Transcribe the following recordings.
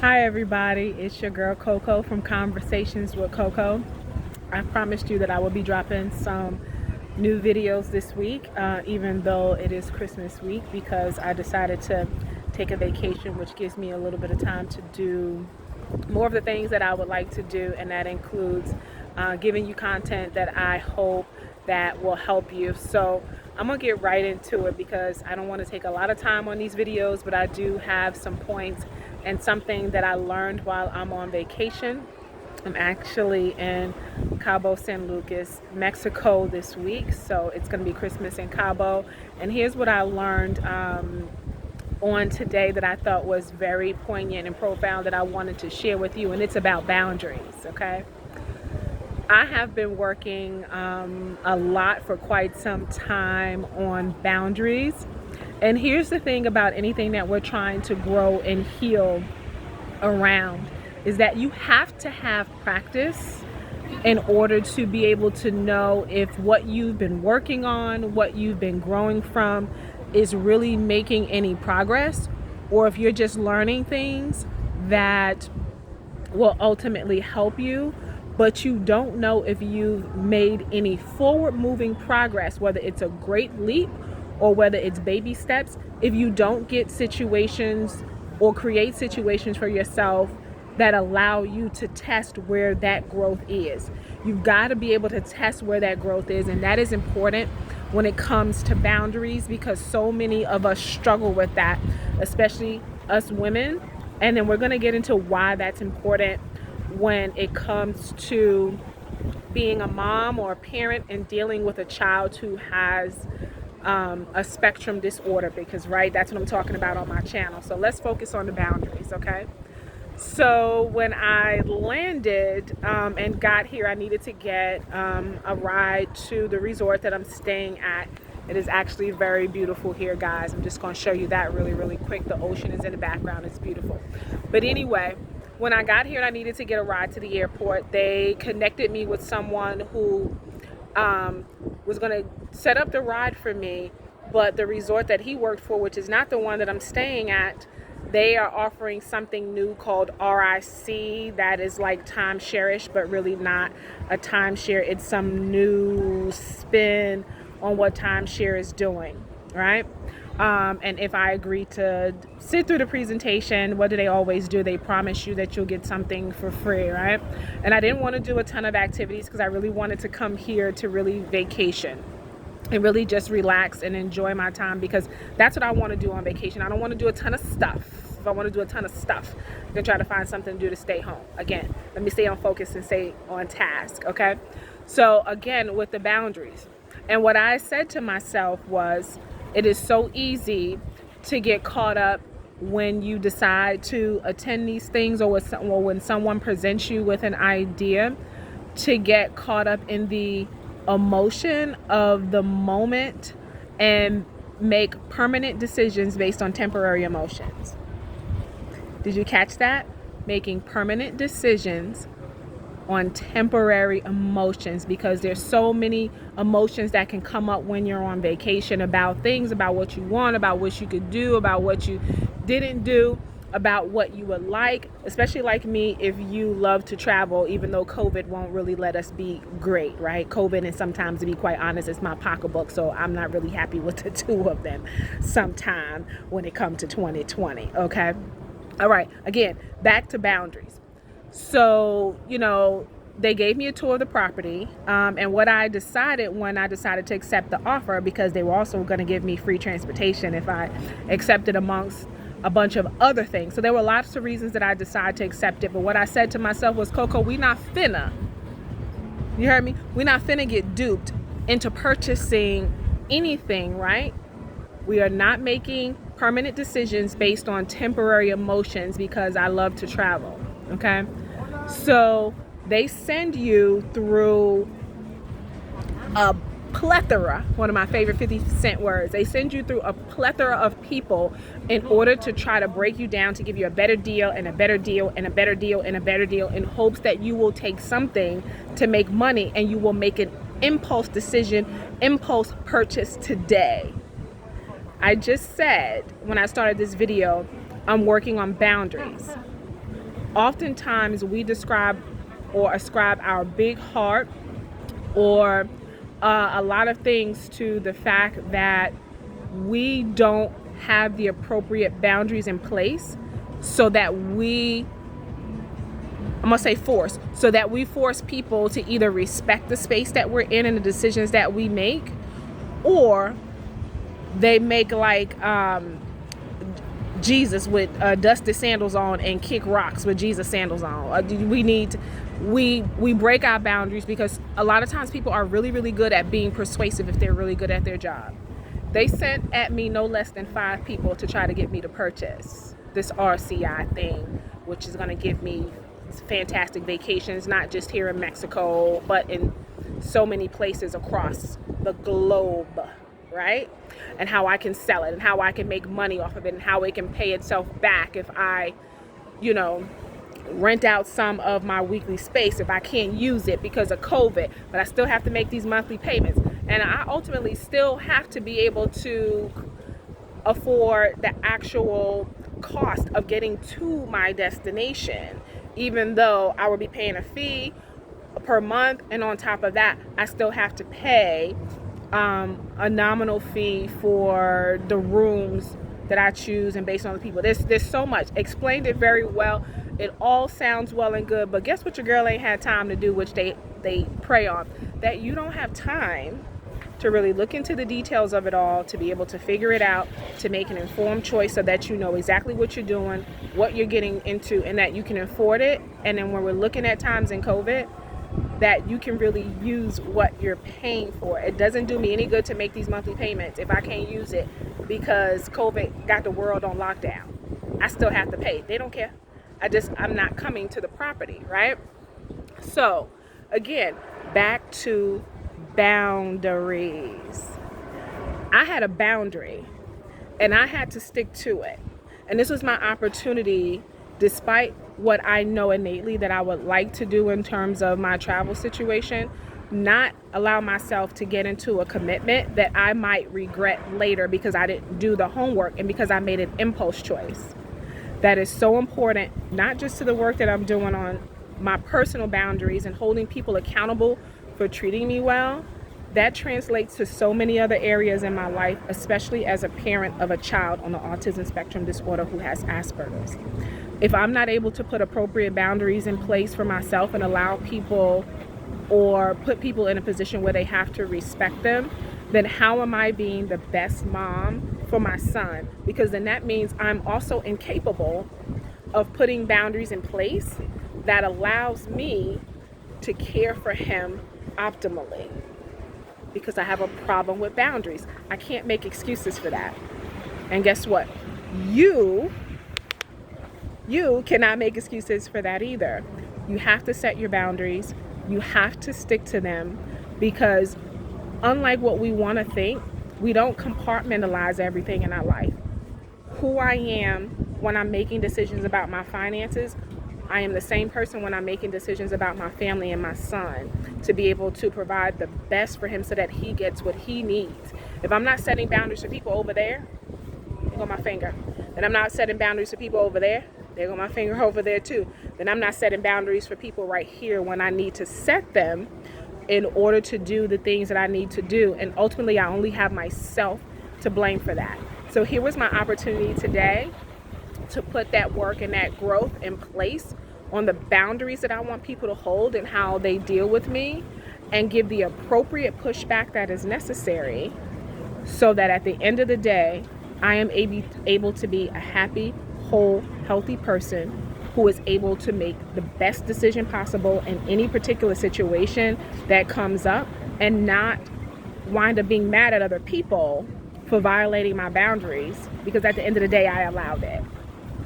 Hi everybody, it's your girl Coco from Conversations with Coco. I promised you that I will be dropping some new videos this week, even though it is Christmas week, because I decided to take a vacation, which gives me a little bit of time to do more of the things that I would like to do, and that includes giving you content that I hope that will help you. So I'm gonna get right into it because I don't want to take a lot of time on these videos, but I do have some points and something that I learned while I'm on vacation. I'm actually in Cabo San Lucas, Mexico this week, so it's going to be Christmas in Cabo. And here's what I learned on today that I thought was very poignant and profound that I wanted to share with you, and it's about boundaries, okay? I have been working a lot for quite some time on boundaries. And here's the thing about anything that we're trying to grow and heal around is that you have to have practice in order to be able to know if what you've been working on, what you've been growing from, is really making any progress, or if you're just learning things that will ultimately help you, but you don't know if you've made any forward moving progress, whether it's a great leap or whether it's baby steps. If you don't get situations or create situations for yourself that allow you to test where that growth is. You've got to be able to test where that growth is, and that is important when it comes to boundaries, because so many of us struggle with that, especially us women. And then we're going to get into why that's important when it comes to being a mom or a parent and dealing with a child who has a spectrum disorder, because that's what I'm talking about on my channel. So let's focus on the boundaries, okay? So when I landed and got here, I needed to get a ride to the resort that I'm staying at. It is actually very beautiful here, guys. I'm just going to show you that really quick. The ocean is in the background. It's beautiful. But anyway, when I got here and I needed to get a ride to the airport, they connected me with someone who was going to set up the ride for me. But the resort that he worked for, which is not the one that I'm staying at, they are offering something new called RIC, that is like timeshare-ish, but really not a timeshare. It's some new spin on what timeshare is doing, right? And if I agree to sit through the presentation, what do they always do? They promise you that you'll get something for free, right? And I didn't want to do a ton of activities because I really wanted to come here to really vacation and really just relax and enjoy my time, because that's what I want to do on vacation. I don't want to do a ton of stuff. If I want to do a ton of stuff, I'm going to try to find something to do to stay home. Again, let me stay on focus and stay on task, okay? So again, with the boundaries. And what I said to myself was, it is so easy to get caught up when you decide to attend these things, or when someone presents you with an idea, to get caught up in the emotion of the moment and make permanent decisions based on temporary emotions. Did you catch that? Making permanent decisions on temporary emotions, because there's so many emotions that can come up when you're on vacation about things, about what you want, about what you could do, about what you didn't do, about what you would like, especially like me, if you love to travel, even though COVID won't really let us be great, right? COVID, and sometimes, to be quite honest, it's my pocketbook, so I'm not really happy with the two of them sometime when it comes to 2020, okay? All right, again, back to boundaries. So, they gave me a tour of the property, and what I decided when I decided to accept the offer, because they were also going to give me free transportation if I accepted, amongst a bunch of other things. So there were lots of reasons that I decided to accept it. But what I said to myself was, Coco, we not finna, you heard me? We not finna get duped into purchasing anything, right? We are not making permanent decisions based on temporary emotions, because I love to travel, okay? So they send you through a plethora, one of my favorite 50 Cent words, they send you through a plethora of people in order to try to break you down, to give you a better deal and a better deal and a better deal and a better deal, in hopes that you will take something to make money and you will make an impulse decision, impulse purchase today. I just said when I started this video, I'm working on boundaries. Oftentimes we describe or ascribe our big heart or a lot of things to the fact that we don't have the appropriate boundaries in place, so that so that we force people to either respect the space that we're in and the decisions that we make, or they make like Jesus with dusted sandals on and kick rocks with Jesus sandals on. We break our boundaries because a lot of times people are really, really good at being persuasive if they're really good at their job. They sent at me no less than 5 people to try to get me to purchase this RCI thing, which is going to give me fantastic vacations, not just here in Mexico, but in so many places across the globe, right? And how I can sell it and how I can make money off of it and how it can pay itself back if I, rent out some of my weekly space if I can't use it because of COVID, but I still have to make these monthly payments. And I ultimately still have to be able to afford the actual cost of getting to my destination, even though I will be paying a fee per month. And on top of that, I still have to pay a nominal fee for the rooms that I choose and based on the people. There's so much. Explained it very well. It all sounds well and good, but guess what your girl ain't had time to do, which they prey on, that you don't have time to really look into the details of it all, to be able to figure it out, to make an informed choice so that you know exactly what you're doing, what you're getting into, and that you can afford it. And then when we're looking at times in COVID, that you can really use what you're paying for. It doesn't do me any good to make these monthly payments if I can't use it because COVID got the world on lockdown. I still have to pay. They don't care. I'm not coming to the property, right? So again, back to boundaries. I had a boundary and I had to stick to it. And this was my opportunity, despite what I know innately that I would like to do in terms of my travel situation, not allow myself to get into a commitment that I might regret later because I didn't do the homework and because I made an impulse choice. That is so important, not just to the work that I'm doing on my personal boundaries and holding people accountable for treating me well. That translates to so many other areas in my life, especially as a parent of a child on the autism spectrum disorder who has Asperger's. If I'm not able to put appropriate boundaries in place for myself and allow people or put people in a position where they have to respect them, then how am I being the best mom for my son? Because then that means I'm also incapable of putting boundaries in place that allows me to care for him optimally. Because I have a problem with boundaries. I can't make excuses for that. And guess what? You cannot make excuses for that either. You have to set your boundaries. You have to stick to them, because unlike what we want to think, we don't compartmentalize everything in our life. Who I am when I'm making decisions about my finances, I am the same person when I'm making decisions about my family and my son, to be able to provide the best for him so that he gets what he needs. If I'm not setting boundaries for people over there, there go my finger. Then I'm not setting boundaries for people over there, there go my finger over there too. Then I'm not setting boundaries for people right here when I need to set them in order to do the things that I need to do. And ultimately, I only have myself to blame for that. So here was my opportunity today to put that work and that growth in place on the boundaries that I want people to hold and how they deal with me, and give the appropriate pushback that is necessary so that at the end of the day, I am able to be a happy, whole, healthy person who is able to make the best decision possible in any particular situation that comes up, and not wind up being mad at other people for violating my boundaries, because at the end of the day, I allowed it.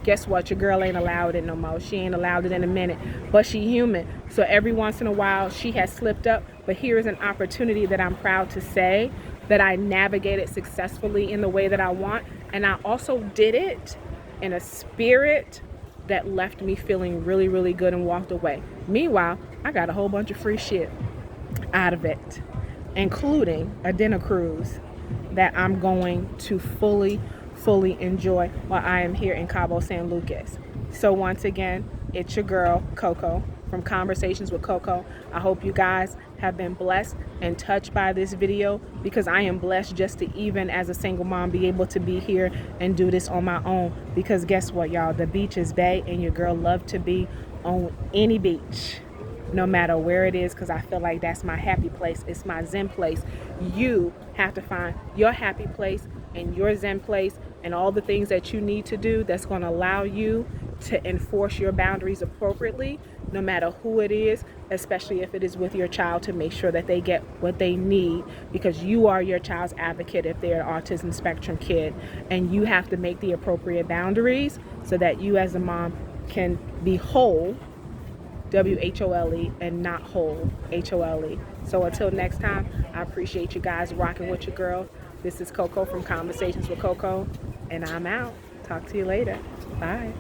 Guess what? Your girl ain't allowed it no more. She ain't allowed it in a minute, but she human. So every once in a while she has slipped up, but here is an opportunity that I'm proud to say that I navigated successfully in the way that I want. And I also did it in a spirit that left me feeling really, really good and walked away. Meanwhile, I got a whole bunch of free shit out of it, including a dinner cruise that I'm going to fully enjoy while I am here in Cabo San Lucas. So once again, it's your girl, Coco, from Conversations with Coco. I hope you guys have been blessed and touched by this video, because I am blessed just to, even as a single mom, be able to be here and do this on my own. Because guess what, y'all? The beach is bae, and your girl love to be on any beach, no matter where it is, because I feel like that's my happy place. It's my zen place. You have to find your happy place and your zen place, and all the things that you need to do that's going to allow you to enforce your boundaries appropriately, no matter who it is, especially if it is with your child, to make sure that they get what they need, because you are your child's advocate if they're an autism spectrum kid, and you have to make the appropriate boundaries so that you as a mom can be whole, WHOLE, and not whole, HOLE. So until next time, I appreciate you guys rocking with your girl. This is Coco from Conversations with Coco, and I'm out. Talk to you later. Bye.